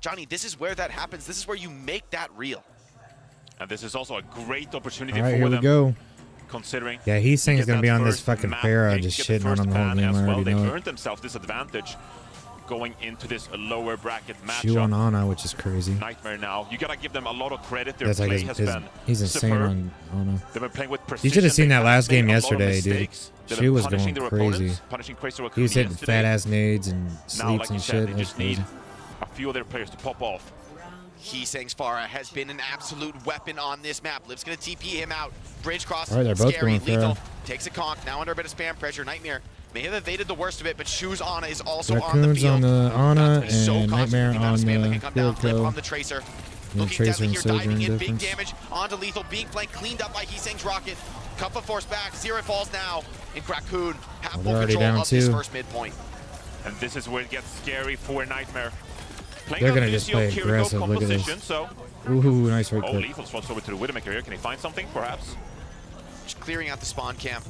Johnny, this is where that happens. This is where you make that real. And this is also a great opportunity All right, for here them. we go. Considering yeah, he's saying he's gonna be on this first fucking map Pharah, pick, just get the shitting on first him the whole ban game. as I well. already They've know it. earned themselves this advantage going into this lower bracket Chew on matchup. Ana, which is crazy. Nightmare now. You gotta give them a lot of credit. Their That's play like has been he's insane superb. on Ana. They've been playing with precision. You should have seen They that last haven't game made a lot of yesterday, dude. mistakes. They've She been was punishing going their crazy. opponents, punishing Crazy Racoon He was hitting yesterday. fat ass nades and Now, sleeps like and you said, shit. they That's just need crazy. a few of their players to pop off. Heesang's Pharah has been an absolute weapon on this map. Liv's gonna TP him out. Bridge cross, All right, they're both scary, going lethal. Pharah. Takes a conk, now under a bit of spam pressure. Nightmare may have evaded the worst of it, but Shoes Ana is also on the Racoon's field. on the Ana He's so and cautious Nightmare with the amount on of spam that the can come down. field Lip on kill. the Tracer. And Looking Tracer deadly and here, Sojourn diving in, big difference. damage onto lethal, being flanked, cleaned up by Heesang's rocket. Cuppa forced back, Zero falls now, and Racoon have full already control down of this two. first midpoint. And this is where it gets scary for Nightmare. Playing They're on gonna just Lucio play Kiriko aggressive. Look at this. composition, so Ooh, nice right oh, click. Lethal slots over to the Widowmaker here. Can he find something, perhaps? Just clearing out the spawn camp,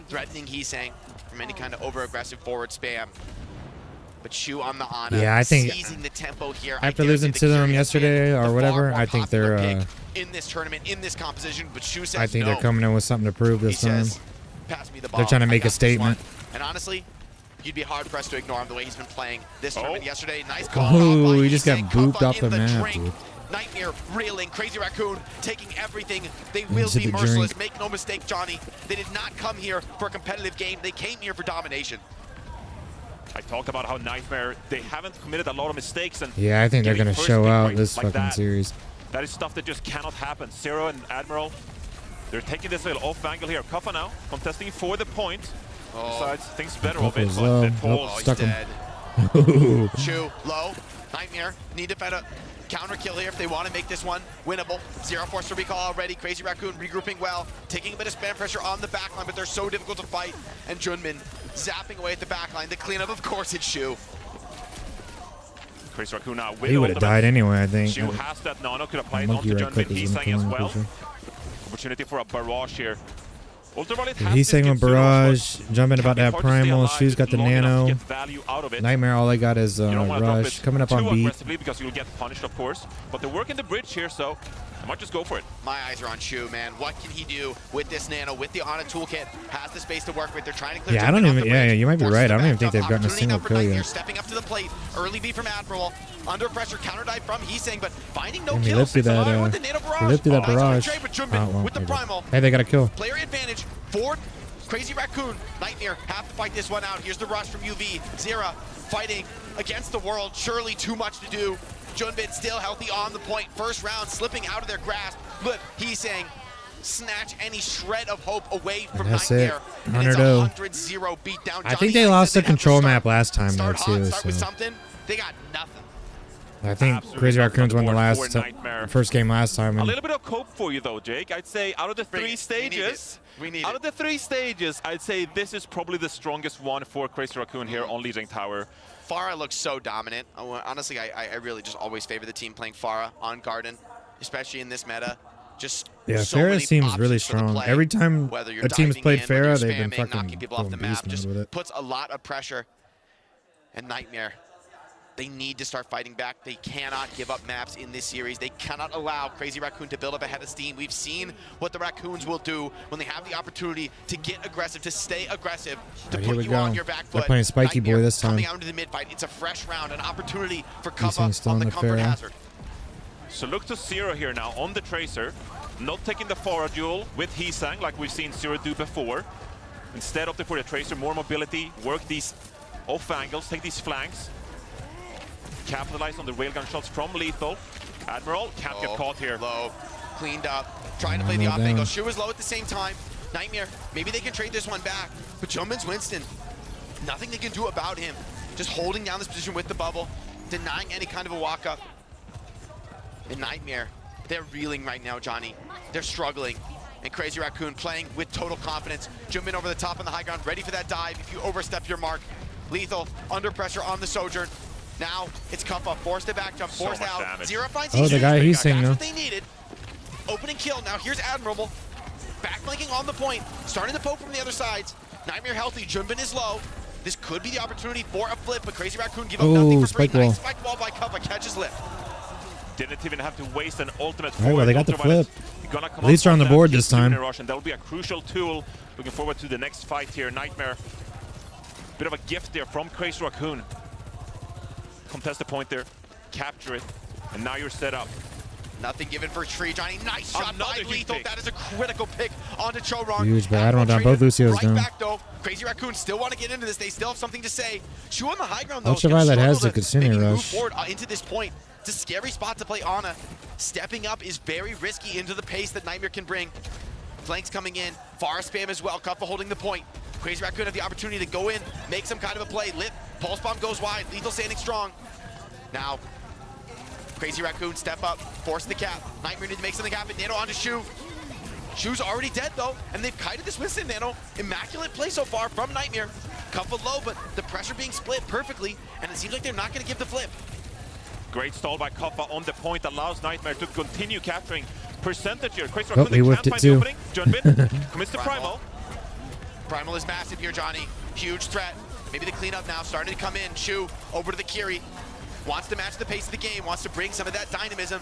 threatening Heesang from any kind of over-aggressive forward spam. But Shu on the Ana, Yeah, I think seizing the tempo here. after I dare losing say to the them Curious yesterday been or the far whatever, more I think popular they're pick in this tournament, in this composition. But Shu says I think no. they're coming in with something to prove He this time. says, pass me the ball. They're trying to I make got a this statement. one. And honestly, you'd be hard pressed to ignore him the way he's been playing this tournament yesterday. Nice call. Oh, he just got booped off the map, drink. dude. Nightmare reeling, Crazy Racoon taking everything. They will Into be the merciless. drink. Make no mistake, Johnny. They did not come here for a competitive game. They came here for domination. I talked about how Nightmare, they haven't committed a lot of mistakes. And Yeah, I think they're getting gonna first show pick out right this like fucking that, series. That is stuff that just cannot happen. Zero and Admiral, they're taking this little off angle here. Kuffa now, contesting for the point. Besides, thinks better of it, Kuffa's but low. then Oh, falls. stuck him. Dead. Shu, low. Nightmare, need to find a counter kill here if they want to make this one winnable. Zero force to recall already. Crazy Racoon regrouping well, taking a bit of spam pressure on the backline, but they're so difficult to fight. And Junmin zapping away at the backline. The cleanup, of course, it's Shu. Crazy Racoon now with He would have ultimate. died anyway, I think. Shu has that nano, could apply it Monkey onto right Junmin. click is He's gonna saying kill as him, well. for sure. Opportunity for a barrage here. Ultraviolet Yeah, has he's this saying with good pseudo, Barrage, but jumping about can be that hard to stay Primal. alive Shu's got the long enough to Nano. get value out of it. Nightmare, all I got is You don't want to drop Rush. it Coming up too on beat. aggressively because you'll get punished, of course. But they're working the bridge here, so I might just go for it. My eyes are on Shu, man. What can he do with this Nano, with the Ana toolkit? Has the space to work with. They're trying to clear Yeah, I don't Junmin off even. the Yeah, bridge. you might be Forces right. the I don't even back think jump. they've gotten a Opportunity single now for kill Nightmare, yet. stepping up to the plate. Early V from Admiral. Under pressure, counter dive from Heesang, but finding no Damn, he kills. lifted that, with the Nano barrage. he lifted that Nice on the barrage. trade with Oh, Junmin well, with the there you go. Primal. Hey, they got a kill. Player advantage for Crazy Racoon. Nightmare have to fight this one out. Here's the rush from UV. Zera fighting against the world. Surely too much to do. Junbin still healthy on the point. First round slipping out of their grasp. Look, he's saying snatch any shred of hope away from That's Nightmare. it. And it's 100-0. 100-0 beatdown. I think they lost the control map last time though Start hot, too. start with So something. They got nothing. I think Absolutely Crazy nothing Raccoons won the on board last for Nightmare. first game last time. A And little bit of cope for you though, Jake. I'd say out of the Bring three it. stages, We need it. out of the three stages, I'd say this is probably the strongest one for Crazy Racoon here on leading tower. Pharah looks so dominant. Honestly, I really just always favor the team playing Pharah on Garden, especially in this meta. Just yeah, so Pharah many seems really options for the strong. play. Every time Whether you're a team's diving played in, whether you're Pharah, they've been spamming, fucking knocking people off the going map. beast Just mode with it. puts a lot of pressure. And Nightmare, they need to start fighting back. They cannot give up maps in this series. They cannot allow Crazy Racoon to build up a head of steam. We've seen what the Raccoons will do when they have the opportunity to get aggressive, to stay aggressive, to Here put we you go. on your back They're foot. playing Spiky Boy Nightmare this time. coming out into the mid-fight. It's a fresh round, an opportunity for Heesang's Kuffa still on in the the comfort Pharah. hazard. So look to Zero here now on the Tracer, not taking the Pharah duel with Heesang like we've seen Zero do before. Instead opting for the Tracer, more mobility, work these off angles, take these flanks, capitalize on the railgun shots from Lethal. Admiral can't get caught here. Low, cleaned up, trying to play the off angle. Shu is low at the same time. Nightmare, maybe they can trade this one back, but Jumpman's Winston, nothing they can do about him. Just holding down this position with the bubble, denying any kind of a walk-up. And Nightmare, they're reeling right now, Johnny. They're struggling. And Crazy Racoon playing with total confidence. Jumpman over the top on the high ground, ready for that dive if you overstep your mark. Lethal, under pressure on the Sojourn. Now it's Kuffa, forced to back jump, So forced much out. damage. Zero finds Oh, the guy he's saying That's no. what they needed. Opening kill, now here's Admirable. Backflanking on the point, starting to poke from the other sides. Nightmare healthy, Junbin is low. This could be the opportunity for a flip, but Crazy Racoon give up nothing for free. Spike wall. Nice spike wall by Cuppa, catches lip. Didn't even have to waste an ultimate All right, well, they got the Ultraviolet flip. gonna come At least up they're on the that board this Kitsune time. Rush, and that will be a crucial tool. Looking forward to the next fight here. Nightmare. Bit of a gift there from Crazy Racoon. Contest the point there, capture it, and now you're set up. Nothing given for Tree. Johnny, nice shot Another by huge Lethal. pick. That is a critical pick onto Chorong. Huge, but I don't know down. Both Lucios right down. back though. Crazy Racoon still want to get into this. They still have something to say. Shu on the high ground though. Ultraviolet has the Kitsune move rush. forward into this point. It's a scary spot to play Ana. Stepping up is very risky into the pace that Nightmare can bring. Flanks coming in. Far spam as well. Cuppa holding the point. Crazy Racoon have the opportunity to go in, make some kind of a play. Lit. Pulse bomb goes wide. Lethal standing strong. Now, Crazy Racoon step up, force the cap. Nightmare need to make something happen. Nano onto Shu. Shu's already dead though, and they've kited this Winston Nano. Immaculate play so far from Nightmare. Cuppa low, but the pressure being split perfectly, and it seems like they're not going to give the flip. Great stall by Cuppa on the point, allows Nightmare to continue capturing percentage here. Crazy Oh, Racoon he can't whiffed it find too. the opening. Junbin commits to Primal. Primal is massive here, Johnny. Huge threat. Maybe the cleanup now starting to come in. Shu over to the Kiri. Wants to match the pace of the game, wants to bring some of that dynamism.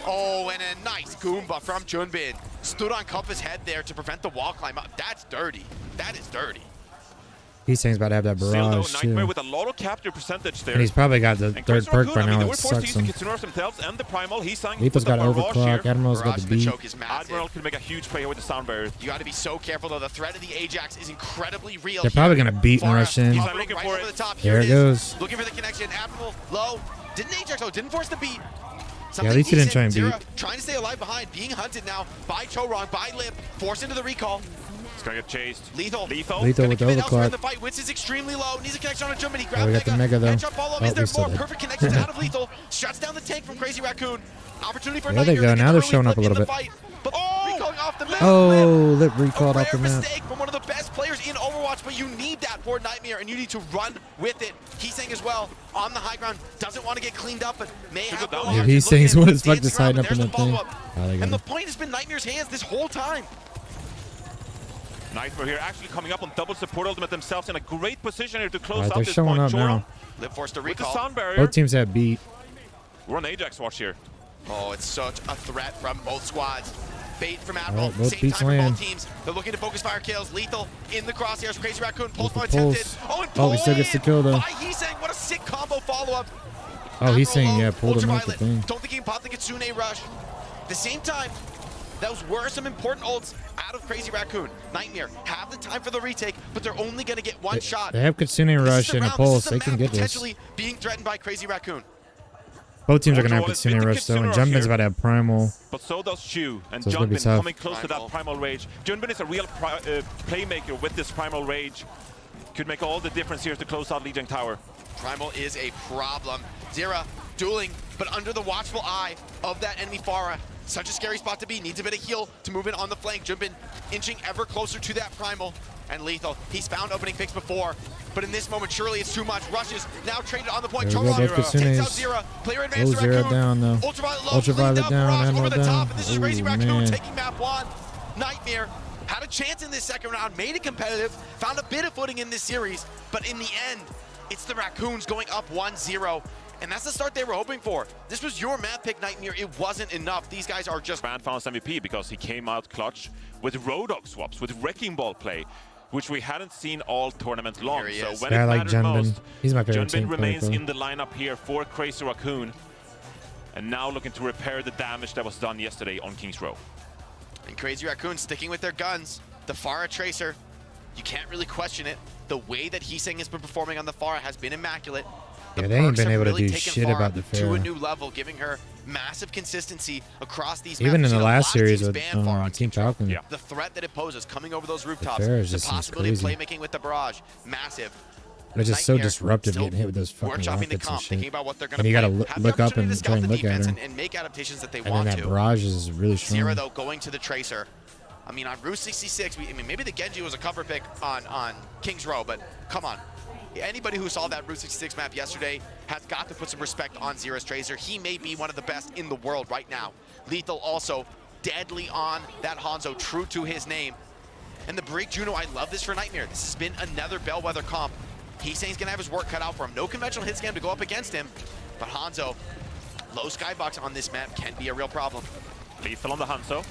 Oh, and a nice Goomba from Junbin. Stood on Cuppa's head there to prevent the wall climb up. That's dirty. That is dirty. He's saying he's about to have that Still though, barrage Nightmare too. with a lot of capture percentage there. And he's probably got the And third Crazy perk Racoon, by I mean, now. they It were forced to sucks use the him. Kitsune Rush themselves and the Primal. He's saying Lethal's got overclock. Admiral's got Barrage the from beat. choke is massive. Admiral could make a huge play here with the sound barrier. You got to be so careful though. The threat of the Ajax is incredibly real. They're probably gonna beat and Farah rush in. He's hovering looking right for over it. the top. There Here it goes. Looking for the connection. Admiral low. Didn't Ajax though? Didn't force the beat. Yeah, at least he didn't try and Zera beat. trying to stay alive behind, being hunted now by Chorong, by Lip, forced into the recall. He's gonna get chased. Lethal. Lethal. Lethal Gonna with commit elsewhere in the overclock. fight. Wits is extremely low. Needs a connection on a jump, and he Oh, grabbed we got the Mega, though. Headshot follow-up. Oh, Is there we still more? did. Perfect connections out of Lethal. Shuts down the tank from Crazy Racoon. Opportunity for There they Nightmare go. to get Now the they're early showing up a flip in little the bit. fight. But recalling off the map. Oh, Lip A recalled off rare the map. mistake from one of the best players in Overwatch, but you need that for Nightmare, and you need to run with it. Heesang as well, on the high ground, doesn't want to get cleaned up, but may have down. no Yeah, options. Heesang's Looking what at is fuck dancing just hiding around, up in but that there's thing. follow-up. Oh, they got And the him. point has been Nightmare's hands this whole time. Nightmare here actually coming up on double support ultimate themselves in a great position here to close Alright, out they're this showing point. up Chorong now. Lip forced to with the recall. sound barrier. Both teams have beat. We're on Ajax watch here. Oh, it's such a threat from both squads. Bait from Admiral, Alright, both same beats time for land. both teams. They're looking to focus fire kills. Lethal in the crosshairs. Crazy Racoon, pulse With bomb the attempted. pulse. Oh, and Oh, he still gets the kill, though. By Heesang, what a sick combo follow-up. Oh, he's saying, Admiral yeah, low, pulled him off the ultraviolet. thing. Don't think he can pop the Kitsune rush. At the same time, those were some important ults out of Crazy Racoon. Nightmare have the time for the retake, but they're only going to get one shot. They have Kitsune This is rush the and a round. This pulse. is the They can map get this. potentially being threatened by Crazy Racoon. Both teams are going to have Overall, it's Kitsune been the rush, though, and Kitsune rush Junbin's here. about to have Primal. But so does Shu and So it's gonna be Junbin tough. coming close to Primal. that Primal Rage. Junbin is a real playmaker with this Primal Rage. Could make all the difference here to close out Lijiang Tower. Primal is a problem. Zera dueling, but under the watchful eye of that enemy Farah. Such a scary spot to be. Needs a bit of heal to move in on the flank. Junbin inching ever closer to that Primal. And Lethal, he's found opening picks before, but in this moment, surely it's too much. Rushes, now traded on the point. There we go, Chorong both takes out Kitsunes. Zera. Player advance to Zera Racoon. down, though. Ultraviolet low, Ultraviolet cleaned up, down, barrage Admiral over the top. down. And this is Ooh, Crazy Racoon man. taking map one. Nightmare had a chance in this second round, made it competitive, found a bit of footing in this series, but in the end, it's the Raccoons going up 1-0. And that's the start they were hoping for. This was your map pick, Nightmare. It wasn't enough. These guys are just... Fan found MVP because he came out clutch with Roadhog swaps, with Wrecking Ball play, which we hadn't seen all tournament long. Here he So is. when Yeah, I it like mattered Junbin. most, He's my favorite team Junbin player, remains though. in the lineup here for Crazy Racoon. And now looking to repair the damage that was done yesterday on King's Row. And Crazy Racoon sticking with their guns. The Farah Tracer, you can't really question it. The way that Heesang has been performing on the Farah has been immaculate. The Yeah, they ain't perks been have able to really do taken shit Farah about the to a Farah. new level, giving her massive consistency across these Even maps. in We've the seen a last lot of series teams with ban Farah on Team Team Falcon. Yeah. The threat that it poses coming over those rooftops, Farah is the just possibility of crazy. playmaking with the barrage, massive. But it's just so Nightmare disruptive still getting hit with those fucking workshopping the rockets and comp, thinking shit. about what they're going And to you gotta play. Have the look up opportunity and to scout try and the look at defense her. and make adaptations that they And then want that to. barrage is really strong. Zera, though, going to the Tracer. I mean, on Route 66, I mean, maybe the Genji was a cover pick on King's Row, but come on. Anybody who saw that Route 66 map yesterday has got to put some respect on Zera's Tracer. He may be one of the best in the world right now. Lethal also deadly on that Hanzo, true to his name. And the Break Juno, I love this for Nightmare. This has been another bellwether comp. Heesang's gonna have his work cut out for him. No conventional hit scam to go up against him, but Hanzo, low skybox on this map can be a real problem. Lethal on the Hanzo.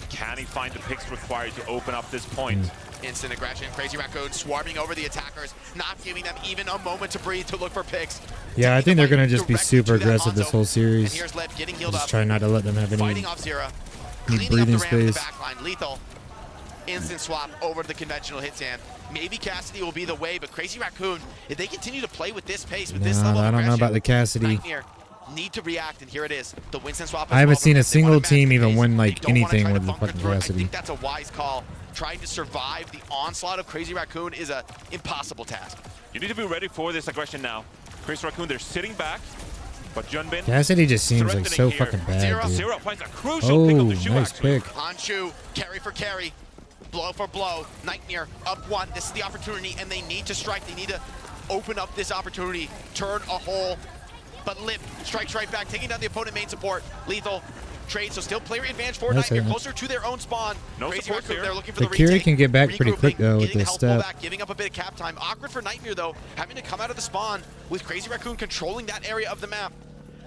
Can he find the picks required to open up this point? Instant aggression, Crazy Racoon swarming over the attackers, not giving them even a moment to breathe to look for picks. Yeah, I think they're gonna just be Directly super to that aggressive this Hanzo. whole And series. here's Lev getting healed Just up, try not to let them have any fighting off Zira, cleaning up breathing the ram in the space. backline. Lethal, instant swap over to the conventional hit stand. Maybe Cassidy will be the way, but Crazy Racoon, if they continue to play with this pace, with this level of I don't know aggression, about the Cassidy. Nightmare need to react, and here it is. The Winston swap. I haven't seen a They wanna single match team the even pace. win, They like, don't wanna anything try to with the bunker fucking through it. I Cassidy. think that's a wise call. Trying to survive the onslaught of Crazy Racoon is an impossible task. You need to be ready for this aggression now. Crazy Racoon, they're sitting back, but Junbin Cassidy just seems like so threatening here. fucking bad, Zero, dude. Zero finds a crucial pick Oh, of the shoe, nice actually. pick. On Shu, carry for carry, blow for blow. Nightmare up one. This is the opportunity, and they need to strike. They need to open up this opportunity, turn a hole. But Lip strikes right back, taking down the opponent main support. Lethal trade, so still player advantage for That's Nightmare, it. closer to their own spawn. No Crazy support Racoon, here. they're looking for The the Curie retake. can get back pretty quick, though, with Getting this the health step. pullback, giving up a bit of cap time. Awkward for Nightmare, though, having to come out of the spawn with Crazy Racoon controlling that area of the map.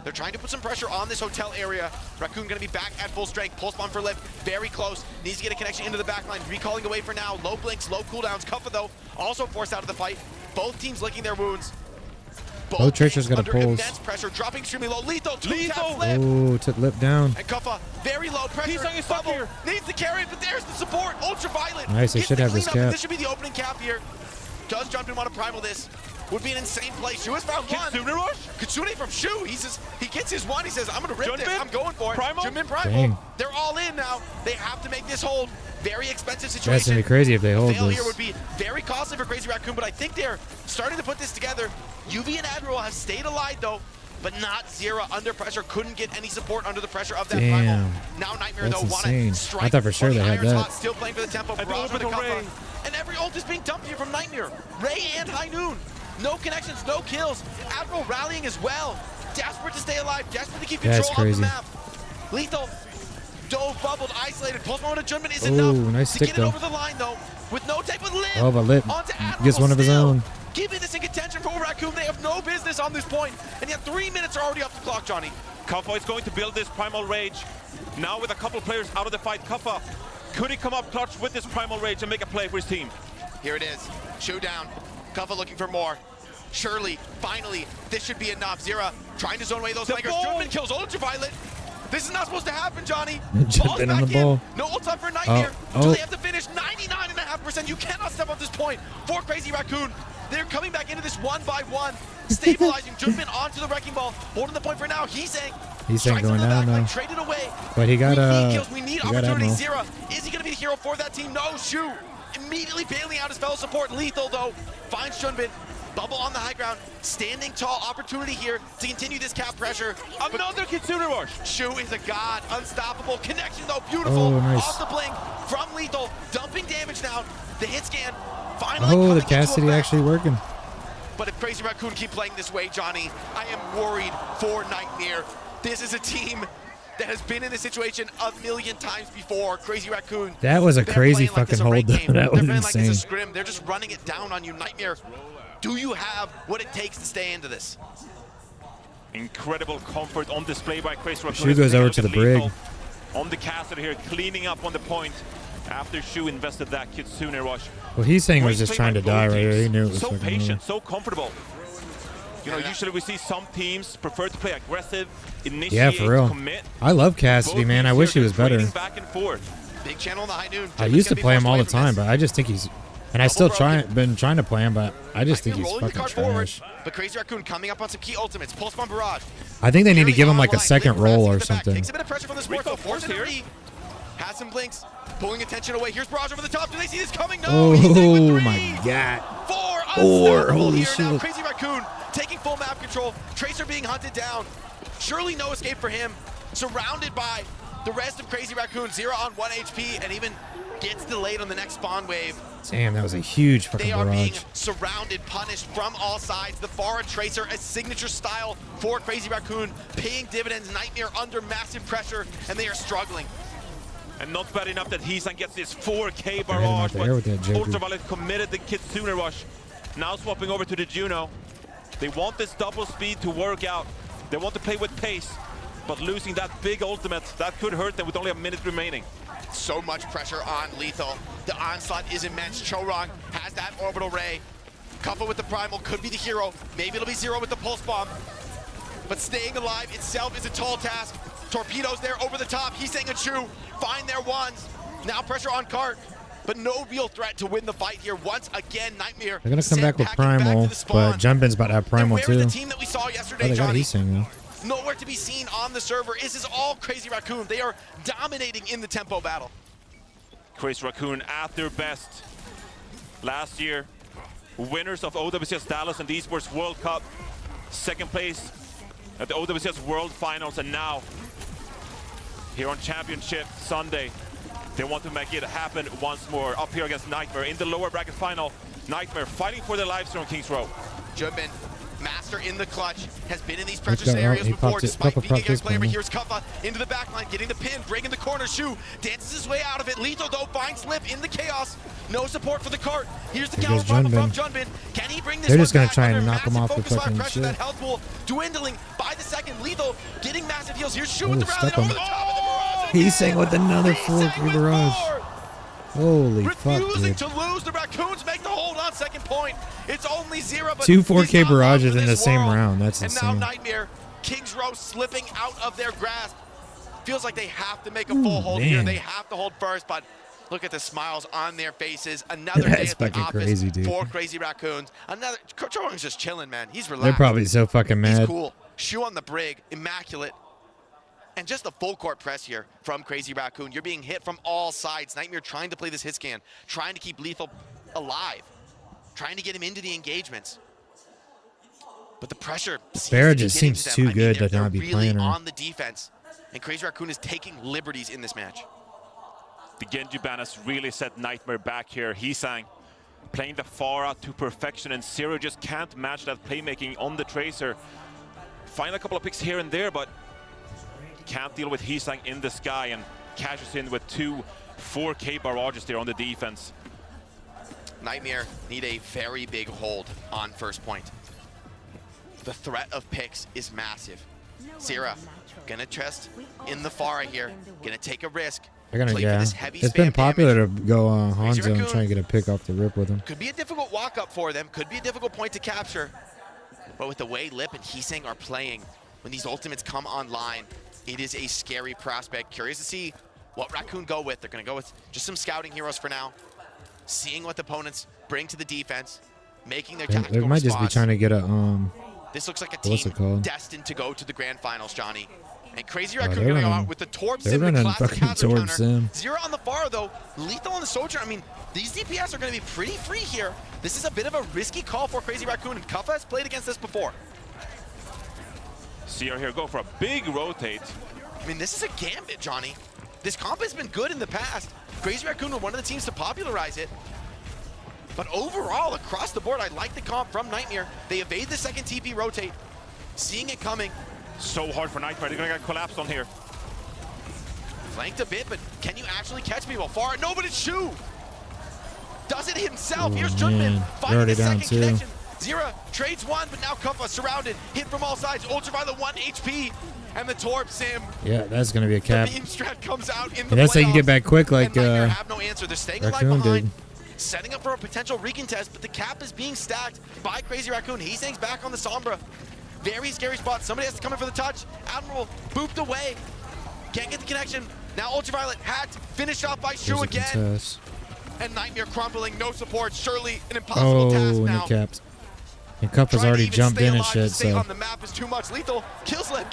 They're trying to put some pressure on this hotel area. Racoon gonna be back at full strength. Pulse bomb for Lip, very close. Needs to get a connection into the backline. Recalling away for now. Low blinks, low cooldowns. Kuffa, though, also forced out of the fight. Both teams licking their wounds. Both Tracer's got a under pulse. immense pressure, dropping extremely low. Lethal, two Lethal. taps Lip. Oh, took Lip down. And Kuffa, very low pressure. Heesang is stuck Bubble here. needs to carry it, but there's the support. Ultraviolet. Nice, they gets should the have this cleanup, and cap. This should be the opening cap here. Does Jumpin want to primal this? Would be an insane play. Shu has found one. Kitsune rush? Kitsune from Shu. He says he gets his one. He says, I'm gonna rip this. Junbin? I'm going for it. Primal? Junbin primal. Dang. They're all in now. They have to make this hold. Very expensive situation. That's gonna be crazy if they hold Fail this. here would be very costly for Crazy Racoon, but I think they're starting to put this together. UV and Admiral have stayed alive though, but not Zira under pressure. Couldn't get any support under the pressure of that Damn. primal. Now Nightmare That's though want insane. to strike. I thought for sure on they the had iron that. spot, still playing for the tempo. And the Barrage with the orbital Kuffa. ray. And every ult is being dumped here from Nightmare. Ray and High Noon. No connections, no kills. Admiral rallying as well. Desperate to stay alive, desperate to keep That's control of crazy. the map. Lethal, dove, bubbled, isolated. Pulse moment of Junbin is Oh, enough nice to stick, get it though. over the line though. With no type of lip. Oh, but Lip onto Admiral gets one of his still. own. Keeping this in contention for Racoon. They have no business on this point. And yet 3 minutes are already off the clock, Johnny. Kuffa is going to build this Primal Rage. Now with a couple players out of the fight, Kuffa, could he come up clutch with this Primal Rage and make a play for his team? Here it is. Shu down. Kuffa looking for more. Surely, finally, this should be enough. Zira trying to zone away those The flankers. ball. Junbin kills Ultraviolet. This is not supposed to happen, Johnny. Junbin Ball's on back the ball. in. No ult time for Nightmare. Oh, Do oh. they have to finish 99.5%? You cannot step up this point for Crazy Racoon. They're coming back into this one by one, stabilizing Junbin onto the wrecking ball, holding the point for now. Heesang Going down now. traded away. But he got we need a. kills. We need he got opportunity. Admiral. Zira, is he going to be the hero for that team? No. Shu immediately bailing out his fellow support. Lethal though finds Junbin. Bubble on the high ground, standing tall. Opportunity here to continue this cap pressure. Another Kitsune rush. Shu is a god, unstoppable. Connection though, beautiful. Oh, nice. Off the blink from Lethal, dumping damage down. The hit scan finally Oh, coming the into Cassidy effect. actually working. But if Crazy Racoon keep playing this way, Johnny, I am worried for Nightmare. This is a team that has been in this situation a million times before. Crazy Racoon. That was a they're crazy playing like this fucking a hold, raid though. game. That was They're playing like it's a insane. scrim. They're just running it down on you. Nightmare, do you have what it takes to stay into this? Incredible comfort on display by Crazy Racoon. Shu goes over Look to at the brig. Lethal on the Cassidy here, cleaning up on the point after Shu invested that Kitsune rush. Well, he's saying was Great just play trying by to die both right here. teams. He knew it was so fucking patient, over. so comfortable. You know, usually we see some teams prefer to play aggressive, initiate, Yeah, for real. commit. I love Cassidy, Both man. I teams wish he here was better. trading back and forth. Big channel in the high noon. I Junbin's used to gonna be play him forced all away the from time, this. but I just think he's. And I still been trying to play him, but I just think Nightmare he's rolling the fucking card forward, trash. but Crazy Racoon coming up on some key ultimates. Pulse bomb barrage. I think they need to Nearly give him like a online. second Lip roll pressing or to the back. something. Takes a bit of pressure from the sports, Rico though. Forcing here. a read. Has some blinks. Pulling attention away. Here's Barrage over the top. Do they see this coming? No. Oh He's in with 3. my god. 4. Four. Unstoppable Holy here now. shit. Crazy Racoon taking full map control. Tracer being hunted down. Surely no escape for him. Surrounded by the rest of Crazy Racoon. 0 on 1 HP and even gets delayed on the next spawn wave. Damn, that was a huge fucking They are being barrage. surrounded, punished from all sides. The Farah Tracer, a signature style for Crazy Racoon, paying dividends. Nightmare under massive pressure, and they are struggling. And not bad enough that Heesang gets this 4K They're hitting out barrage, the air with that but Joker. Ultraviolet committed the Kitsune rush. Now swapping over to the Juno. They want this double speed to work out. They want to play with pace, but losing that big ultimate, that could hurt them with only a minute remaining. So much pressure on Lethal. The onslaught is immense. Chorong has that orbital ray. Kuffa with the primal could be the hero. Maybe it'll be Zero with the pulse bomb. But staying alive itself is a tall task. Torpedoes there over the top. Heesang and Shu find their ones. Now pressure on Cart, but no real threat to win the fight here. Once again, Nightmare. They're gonna come back with primal, but Jumpin's about to have primal too. The team that we saw yesterday, Oh, they got Johnny. Heesang though. Nowhere to be seen on the server. This is all Crazy Racoon. They are dominating in the tempo battle. Crazy Racoon at their best. Last year, winners of OWCS Dallas and the Esports World Cup. Second place at the OWCS World Finals, and now here on Championship Sunday, they want to make it happen once more. Up here against Nightmare in the lower bracket final. Nightmare fighting for their lives here on Kings Row. Jumpin, master in the clutch, has been in these pressure scenarios before, despite being a good player. But here's Kuffa into the backline, getting the pin, breaking the corner. Shu dances his way out of it. Lethal, though, finds Lip in the chaos. No support for the cart. Here's the counter primal from Junbin. Can he bring this They're one just gonna back? try and Under knock him massive off the focus line fucking pressure, shit. that health pool dwindling by the second. Lethal getting massive heals. Here's Shu Oh, with the rally step over him. the top of the barrage. Heesang with another Heesang 4K with barrage. more. Holy fuck, Refusing dude. to lose. The Raccoons make the hold on second point. It's only Zero, but Two he's 4K not long barrages for in the this same world. round. That's and insane. now Nightmare, Kings Row slipping out of their grasp. Feels like they have to make a full hold here. man. They have to hold first, but look at the smiles on their faces. Another day That's at the fucking office crazy, dude. for Crazy Raccoons. Another, Chorong's just chilling, man. He's relaxed. They're probably so fucking He's mad. cool. Shu on the brig, immaculate. And just the full court press here from Crazy Racoon. You're being hit from all sides. Nightmare trying to play this hit scan, trying to keep Lethal alive, trying to get him into the engagements. But the pressure Barra seems just to be getting seems to them. too I mean, good they're to not be really playing her. on the defense. And Crazy Racoon is taking liberties in this match. The Genji ban has really set Nightmare back here. Heesang playing the Pharah to perfection, and Zero just can't match that playmaking on the Tracer. Find a couple of picks here and there, but can't deal with Heesang in the sky, and cashes in with two 4K barrages there on the defense. Nightmare need a very big hold on first point. The threat of picks is massive. Zira gonna trust in the Pharah here, gonna take a risk. They're gonna, play for yeah. this heavy It's been spam popular damage. to go Hanzo and Racoon. try and get a pick off the rip with him. Could be a difficult walk-up for them, could be a difficult point to capture. But with the way Lip and Heesang are playing, when these ultimates come online, it is a scary prospect. Curious to see what Racoon go with. They're gonna go with just some scouting heroes for now, seeing what the opponents bring to the defense, making their tactical They might just be response. trying to get a This looks like a What's team it called? destined to go to the grand finals, Johnny. And Crazy Oh, Racoon they're gonna go running- out with the Torb they're Sim, the running classic fucking hazard Torb counter. Sim. Zero on the far though, Lethal on the Soldier. I mean, these DPS are gonna be pretty free here. This is a bit of a risky call for Crazy Racoon, and Kuffa has played against this before. Zero here go for a big rotate. I mean, this is a gambit, Johnny. This comp has been good in the past. Crazy Racoon were one of the teams to popularize it. But overall, across the board, I like the comp from Nightmare. They evade the second TP rotate, seeing it coming. So hard for Nightmare. They're gonna get collapsed on here. Flanked a bit, but can you actually catch people? Far, no, but it's Shu. Does it himself. Oh, Here's man. Junmin They're finding already the down second two. connection. Zira trades one, but now Kuffa surrounded, hit from all sides. Ultraviolet 1 HP, and the Torb Sim. yeah. That's gonna be a The cap. beam strat comes out in the And that's how you can get playoffs. back quick, like And Nightmare have no answer. They're staying alive Racoon behind, did. setting up for a potential recontest, but the cap is being stacked by Crazy Racoon. Heesang's back on the Sombra. Very scary spot. Somebody has to come in for the touch. Admiral booped away. Can't get the connection. Now Ultraviolet hacked, finished off by Shu There's a again. contest. And Nightmare crumbling, no support. Surely an impossible task Oh, and now. he capped. And Cup has Trying to already even jumped stay in and alive, to shit, stay so on the map is too much. Lethal kills Led,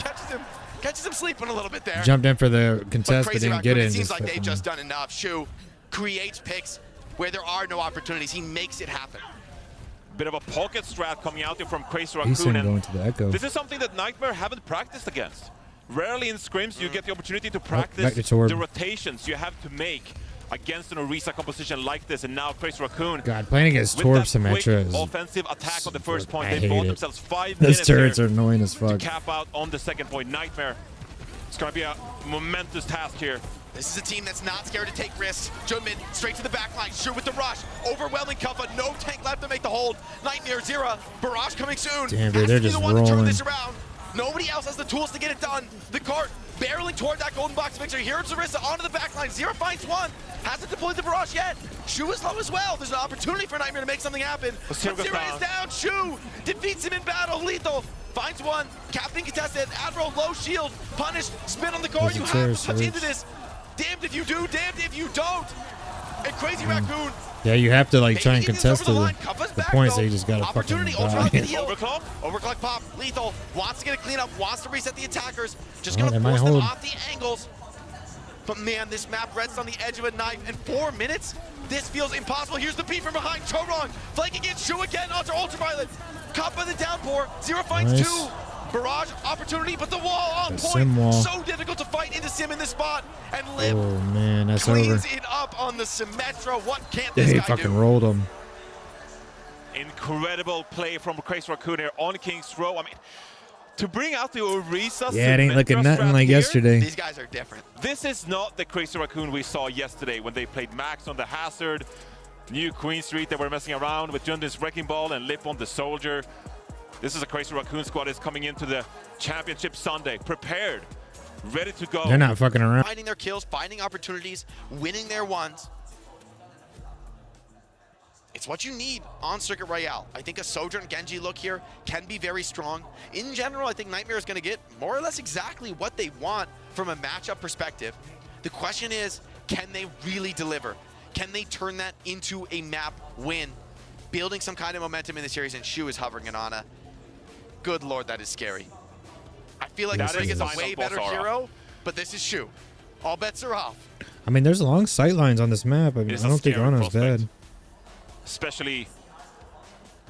catches him sleeping a little bit there. jumped in for the But contest, but Crazy didn't get Racoon, it. it and seems just like they've fucking- just done enough. Shu creates picks where there are no opportunities. He makes it happen. Bit of a pocket strat coming out here from Crazy He's Racoon, going and to the Echo. this is something that Nightmare haven't practiced against. Rarely in scrims you get the opportunity to back practice to Torb. the rotations you have to make against an Orisa composition like this, and now Crazy Racoon God, playing against with Torb that quick Symmetra is... offensive attack on the first point. I They hate bought it. themselves 5 Those minutes turrets here are annoying as to fuck. cap out on the second point. Nightmare, it's gonna be a momentous task here. This is a team that's not scared to take risks. Junmin straight to the back line. Shu with the rush. Overwhelming Kuffa. No tank left to make the hold. Nightmare, Zira. Barrage coming soon. Damn, dude, they're just the one to turn rolling. this around. Nobody else has the tools to get it done. The cart barreling toward that golden box victory. Here it's Zarissa onto the back line. Zira finds one. Hasn't deployed the barrage yet. Shu is low as well. There's an opportunity for Nightmare to make something happen. But Zira is down. Shu defeats him in battle. Lethal finds one. Captain contested. Admiral low shield. Punished. Spin on the guard. You have to touch into this. Damned if you do, damned if you don't. And Crazy Racoon. Yeah, you have to like try and contest to the point, so though. you just gotta fucking die. Overclock pop. Lethal wants to get a cleanup, wants to reset the attackers. Just gonna Alright, force them hold. off the angles. But man, this map rests on the edge of a knife. In 4 minutes, this feels impossible. Here's the beat from behind. Chorong flanking in. Shu again onto Ultraviolet. Caught by the downpour. Zero finds Nice. two. Barrage opportunity, but the wall on The point. sim wall. So difficult to fight into Sim in this spot. And Lib Oh man, that's over. cleans it up on the Symmetra. What can't Yeah, this he guy fucking do? rolled him. Incredible play from Crazy Racoon here on King's Row. I mean, to bring out the Orisa Yeah, it ain't looking Symmetra nothing strat like here, yesterday. These guys are different. This is not the Crazy Racoon we saw yesterday when they played Max on the Hazard, New Queen Street. They were messing around with Jundin's Wrecking Ball and Lip on the Soldier. This is a Crazy Racoon squad is coming into the Championship Sunday, prepared, ready to go. They're not fucking around. Finding their kills, finding opportunities, winning their ones. It's what you need on Circuit Royale. I think a Sojourn Genji look here can be very strong. In general, I think Nightmare is going to get more or less exactly what they want from a matchup perspective. The question is, can they really deliver? Can they turn that into a map win? Building some kind of momentum in the series, and Shu is hovering it on a. Good lord, that is scary. I feel like Rig is a way better hero, but this is Shu. All bets are off. I mean, there's long sight lines on this map. I mean, I don't think Ana's bad. Especially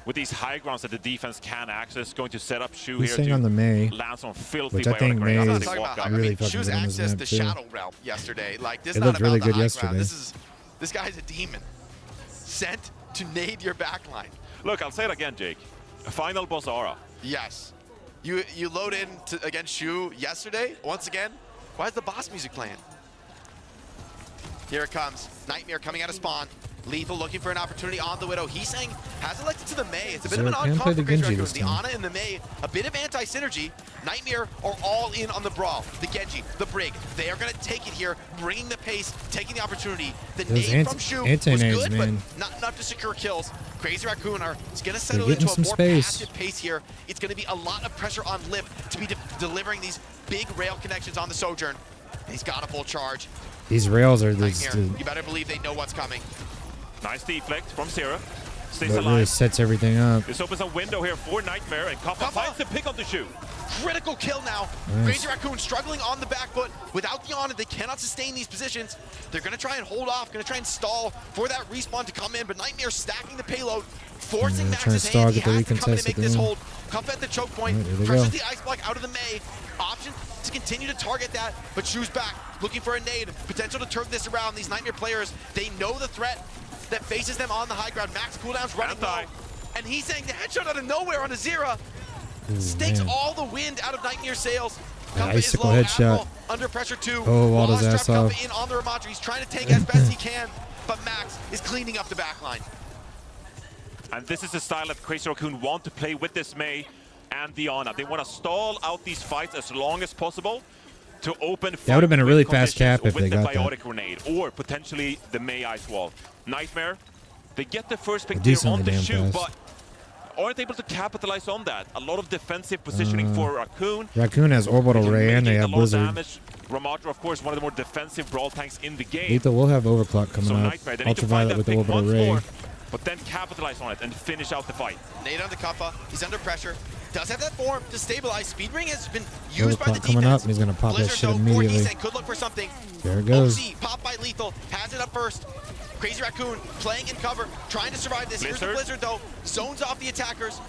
with these high grounds that the defense can access, going to set up Shu He's here saying to on the May, land some filthy which I think biotic May rays is as they walk up. really fucking Shu's good on this access map the too. Shadow Realm yesterday. Like this, It not looked about really the good high yesterday. ground. This guy's a demon, sent to nade your backline. Look, I'll say it again, Jake. Final boss aura. Yes, you load in against Shu yesterday. Once again, why is the boss music playing? Here it comes. Nightmare coming out of spawn. Lethal looking for an opportunity on the Widow. He's saying has elected to the May. It's a bit of an odd comp for Crazy Racoon. The Ana and the May, a bit of anti-synergy. Nightmare are all in on the Brawl. The Genji, the Brig. They are going to take it here, bringing the pace, taking the opportunity. The nade from Shu was good, but not enough to secure kills. Crazy Racoon are going to settle into a more passive pace here. It's going to be a lot of pressure on Lip to be delivering these big rail connections on the Sojourn. He's got a full charge. These rails are you better believe they know what's coming. Nice deflect from Zira. Stays That alive. really sets everything up. This opens a window here for Nightmare, and Kuffa finds the pick on the Shu. Critical kill now. Nice. Crazy Racoon struggling on the back foot. Without the Ana, they cannot sustain these positions. They're going to try and hold off, going to try and stall for that respawn to come in, but Nightmare stacking the payload, forcing Max's hand. He has to come in and make this hold. Kuffa at the choke point, pressures the ice block out of the May. Option to continue to target that, but Shu's back, looking for a nade. Potential to turn this around. These Nightmare players, they know the threat that faces them on the high ground. Max cooldown's running low, and he's saying the headshot out of nowhere on a Zira. Stakes all the wind out of Nightmare sails. Kuffa is low, Admiral under pressure too. Oh, walled his ass off. Kuffa in on the Ramatri. He's trying to tank as best he can, but Max is cleaning up the backline. And this is the style that Crazy Racoon want to play with this May and the Ana. They want to stall out these fights as long as possible to open. That would have been a really fast cap if they got with the biotic that. grenade or potentially the May ice wall. Nightmare, they get the first pick there Decently on the damn Shu, fast. but aren't able to capitalize on that. A lot of defensive positioning for Racoon. Racoon has orbital ray and they have blizzard. Ramatra, of course, one of the more defensive brawl tanks in the game. Lethal will have overclock coming So up. Nightmare, they need to find Ultraviolet that with the pick orbital once ray. more, but then capitalize on it and finish out the fight. Nade on the Kuffa. He's under pressure. Does have that form to stabilize. Speed ring has been used by the defense. Coming up, and he's gonna pop Blizzard, that shit though, immediately. could look for something. There it goes. OC, pop by Lethal, has it up first. Crazy Racoon playing in cover, trying to survive this. Here's the Blizzard though, zones off the attackers.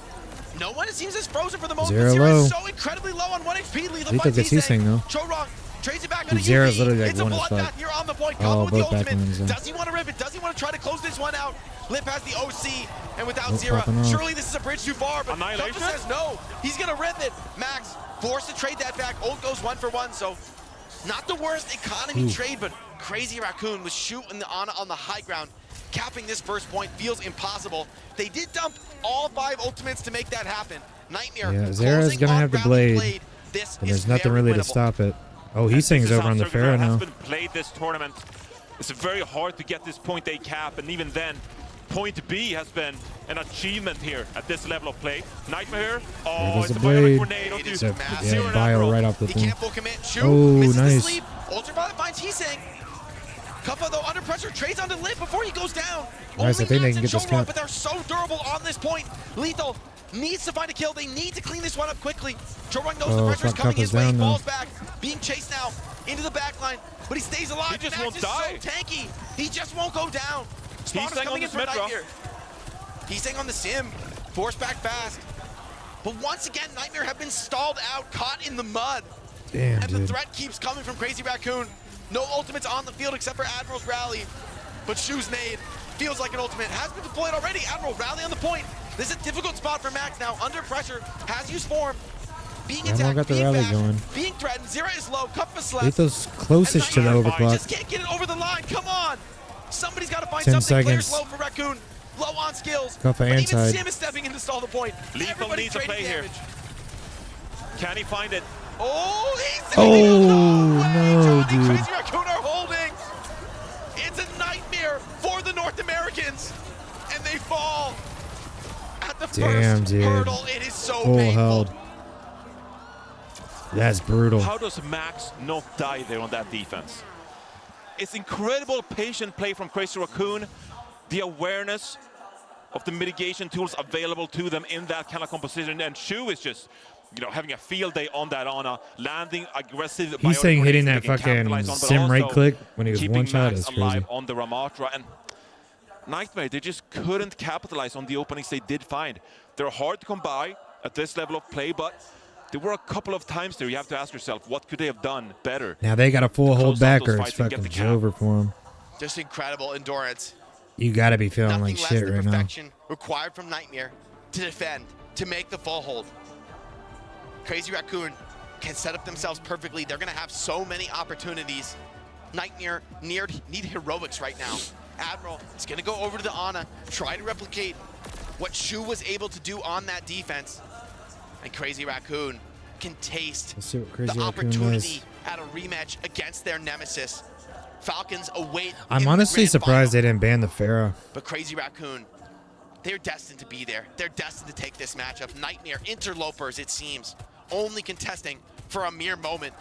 No one, it seems, is frozen for the moment. Zero Zero low. is so incredibly low on 1 HP. Lethal gets Heesang though. Chorong trades it back on a Zero's UV. literally like It's a one as bloodbath fuck. here on the point. Oh, Combo with the both back ultimate. lanes, Does he want to rip it? Does he want to try to close this one out? Lip has the OC, and without Zira, popping off. surely this is a bridge too far, but Annihilation? Kuffa says no. He's going to rip it. Max forced to trade that back. Ult goes 1 for 1, so Not the worst economy trade, but Crazy Racoon was shooting the Ana on the high ground. Capping this first point feels impossible. They did dump all 5 ultimates to make that happen. Nightmare. Yeah, Zera's gonna have the blade. This And is there's nothing very really to winnable. stop it. Oh, he sings over on the Pharaoh now. has been played this tournament. It's very hard to get this point A cap, and even then, point B has been an achievement here at this level of play. Nightmare. Oh, there's it's a a bionic blade. grenade. It is Yeah, massive. bio right off the He thing. can't full commit. Shoot. Oh, Misses the nice. sleep. Ultraviolet finds Heesang. Kuppa, though, under pressure, trades onto Liv before he goes down. Nice, I think they can get this Showrock, cap. but they're so durable on this point. Lethal needs to find a kill. They need to clean this one up quickly. Showrock knows the Oh, pressure is fuck, coming his Kuppa's way. He down now. falls back, being chased now into the back line, but he stays alive. He just Max won't is die. so tanky. He just won't go down. Spawn is Heesang on coming the in for Smithra. Nightmare. Heesang on the sim. Forced back fast. But once again, Nightmare have been stalled out, caught in the mud. Damn, And the dude. threat keeps coming from Crazy Racoon. No ultimates on the field except for Admiral's Rally. But Shoe's nade feels like an ultimate. Has been deployed already. Admiral Rally on the point. This is a difficult spot for Max now. Under pressure. Has used form. Being Admiral attacked, got the being rally bashed, going. being threatened. Zera is low. Kuppa slept. Lethal's closest to the And Nightmare overclock. just can't get it over the line. Come on. Somebody's got to find 10 something. Players seconds. low for Racoon. Low on skills. Kuppa but even inside. Sim is stepping in to stall the point. Lethal Everybody needs a trading play here. damage. Can he find it? Oh, he's Oh, no, Johnny, dude. Crazy Racoon are holding. It's a nightmare for the North Americans, and they fall at the Damn, first dude. hurdle. It is so Full painful. held. That's brutal. How does Max not die there on that defense? It's incredible patient play from Crazy Racoon. The awareness of the mitigation tools available to them in that kind of composition. And Shu is just, having a field day on that Ana, landing aggressive. He's saying hitting that bionic grenades they can fucking capitalize on, but sim also right click when he was keeping one shot Max is crazy. alive on the Ramatra. And Nightmare, they just couldn't capitalize on the openings they did find. They're hard to come by at this level of play, but there were a couple of times there you have to ask yourself, what could they have done better? Now they got a full hold close out back those or it's fights and get fucking the cap. over for him. Just incredible endurance. You got to be feeling Nothing like less shit than right now. perfection required from Nightmare to defend, to make the full hold. Crazy Racoon can set up themselves perfectly. They're going to have so many opportunities. Nightmare need heroics right now. Admiral is going to go over to the Ana, try to replicate what Shu was able to do on that defense. And Crazy Racoon can taste Let's see what Crazy the Racoon opportunity does. at a rematch against their nemesis. Falcons await. in I'm the honestly grand surprised final. they didn't ban the Pharaoh. But Crazy Racoon, they're destined to be there. They're destined to take this matchup. Nightmare interlopers, it seems, only contesting for a mere moment,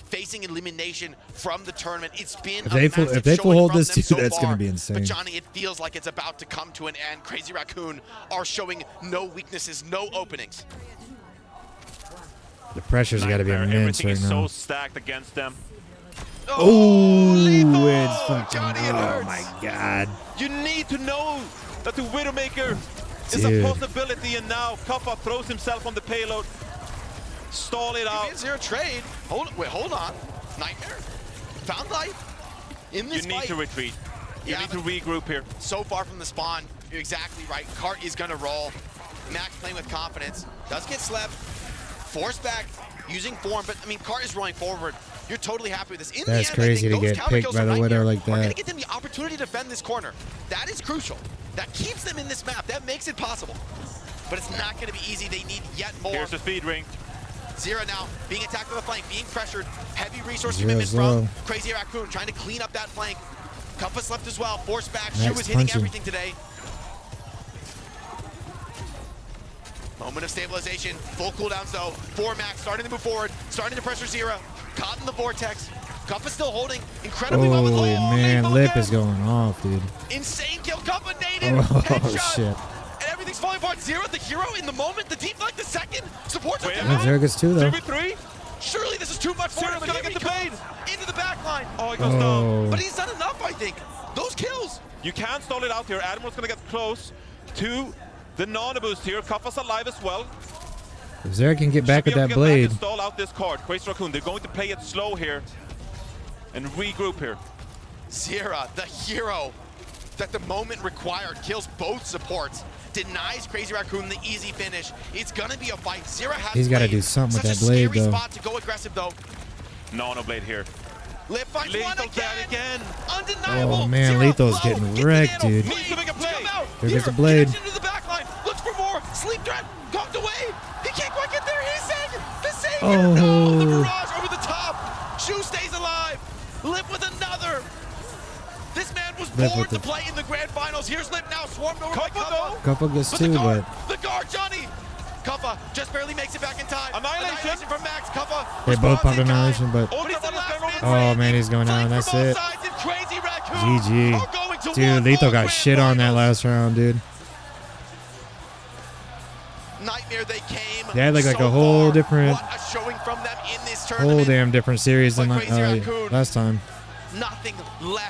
facing elimination from the tournament. It's been If they full hold this too, that's going gonna be insane. But Johnny, it feels like it's about to come to an end. Crazy Racoon are showing no weaknesses, no openings. The pressure's got to be Nightmare, immense everything right is now. so stacked against them. Oh, lethal! it's fucking. Johnny, it Oh hurts. my god. You need to know that the Widowmaker is Dude. a possibility, and now Kuppa throws himself on the payload. Stall it out. Is there a trade? Hold on. Nightmare found life in this You need fight. to retreat. You Yeah, need to regroup here. So far from the spawn, you're exactly right. Cart is gonna roll. Max playing with confidence. Does get slept. Forced back, using form, but I mean, Cart is rolling forward. You're totally happy with this. In That's the end, crazy I to think those get counter picked kills by from the Nightmare Widow like are gonna that. get them the opportunity to defend this corner. That is crucial. That keeps them in this map. That makes it possible. But it's not gonna be easy. They need yet more. Here's the speed ring. Zera now being attacked from the flank, being pressured. Heavy resource Zera's commitment low. from Crazy Racoon, trying to clean up that flank. Compass left as well, forced back. Max Shu was hitting punching. everything today. Moment of stabilization, full cooldowns though. For Max, starting to move forward, starting to pressure Zera. Caught in the vortex. Compass still holding incredibly well with Holy man, lethal Lip again. is going off, dude. Insane kill, Compass native, Oh headshot. shit. And everything's falling apart. Zera, the hero in the moment, the deep flank, the second. Supports are Wait, down. And Zera gets two though. 3v3. Surely this is too much for him. Zera's gonna Here get he the blade. comes into the back line. Oh, he goes down. Oh. But he's done enough, I think. Those kills. You can't stall it out here. Admiral's gonna get close to the nano-boost here. Kuppa's alive as well. If Zera can get back Should with be able that to get blade. back and stall out this card. Crazy Racoon, they're going to play it slow here and regroup here. Zera, the hero that the moment required, kills both supports. Denies Crazy Racoon the easy finish. It's gonna be a fight. Zera has He's gotta blade. do something with Such that a blade, scary though. spot to go aggressive though. Nano blade here. Lip finds one Lethal's dead again. Undeniable. Oh, man, Zero Lethal's low. getting Hit the wrecked, handle. dude. Needs to make a play. Here goes the blade. Into the back line. Looks for more. Sleep threat. Cocked away. He can't quite get there. He's saying the save. Oh. No, the barrage over the top. Shu stays alive. Lip with another. This man was Lip born with to the- play in the grand finals. Here's Lip now swarmed over by Cuppa, Cuppa. though. Couple gets But two, the guard, but the guard, Johnny. Cuppa just barely makes it back in time. Annihilation. from Max. Cuppa. they both popped responds in kind. annihilation, but Oh, But he's the last man oh standing. man, he's going down. Fight That's for both it. sides, and Crazy Racoon GG. are going to Dude, one Lethal more got grand shit on that finals. last round, dude. Nightmare they came. They had like so a whole far. different, What a showing from them in this tournament. whole damn different series than But Crazy Racoon- last time. Nothing less